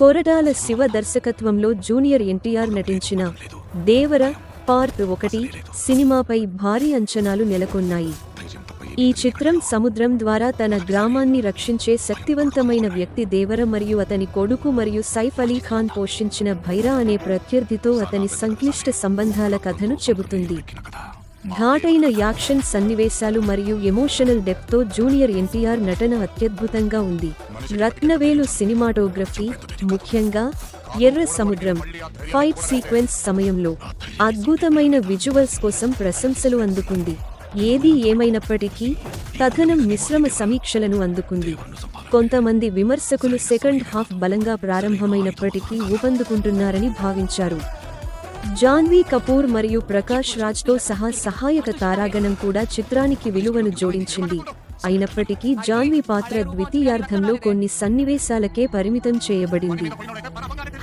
కొరటాల శివ దర్శకత్వంలో జూనియర్ ఎన్టీఆర్ నటించిన దేవర పార్ట్ 1 సినిమాపై భారీ అంచనాలు నెలకొన్నాయి. ఈ చిత్రం సముద్రం ద్వారా తన గ్రామాన్ని రక్షించే శక్తివంతమైన వ్యక్తి దేవర మరియు అతని కొడుకు మరియు సైఫ్ అలీ ఖాన్ పోషించిన భైరా అనే ప్రత్యర్థితో అతని సంక్లిష్ట సంబంధాల కథను చెబుతుంది. ఘాటైన యాక్షన్ సన్నివేశాలు మరియు ఎమోషనల్ డెప్త్తో జూనియర్ ఎన్టీఆర్ నటన అత్యద్భుతంగా ఉంది. రత్నవేలు సినిమాటోగ్రఫీ, ముఖ్యంగా ఎర్ర సముద్రం ఫైట్ సీక్వెన్స్ సమయంలో అద్భుతమైన విజువల్స్ కోసం ప్రశంసలు అందుకుంది. ఏది ఏమైనప్పటికీ కథనం మిశ్రమ సమీక్షలను అందుకుంది. కొంతమంది విమర్శకులు సెకండ్ హాఫ్ బలంగా ప్రారంభమైనప్పటికీ ఊపందుకుంటున్నారని భావించారు. జాన్వీ కపూర్ మరియు ప్రకాష్ రాజ్తో సహా సహాయక తారాగణం కూడా చిత్రానికి విలువను జోడించింది. అయినప్పటికీ జాన్వీ పాత్ర ద్వితీయార్ధంలో కొన్ని సన్నివేశాలకే పరిమితం చేయబడింది.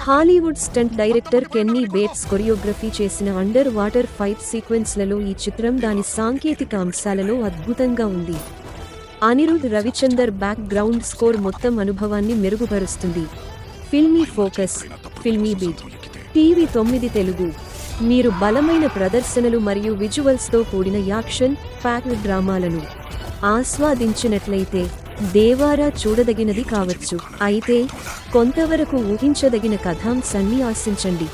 Hollywood stunt director Kenny Bates choreography చేసిన అండర్ వాటర్ ఫైట్ సీక్వెన్స్లలో ఈ చిత్రం దాని సాంకేతిక అంశాలలో అద్భుతంగా ఉంది. Anirudh Ravichander background score మొత్తం అనుభవాన్ని మెరుగుపరుస్తుంది. Filmy focus, filmy beat. TV9 Telugu. మీరు బలమైన ప్రదర్శనలు మరియు విజువల్స్తో కూడిన యాక్షన్ ప్యాక్డ్ డ్రామాలను ఆస్వాదించినట్లయితే దేవారా చూడదగినది కావచ్చు. అయితే కొంతవరకు ఊహించదగిన కథాంశాన్ని ఆశించండి.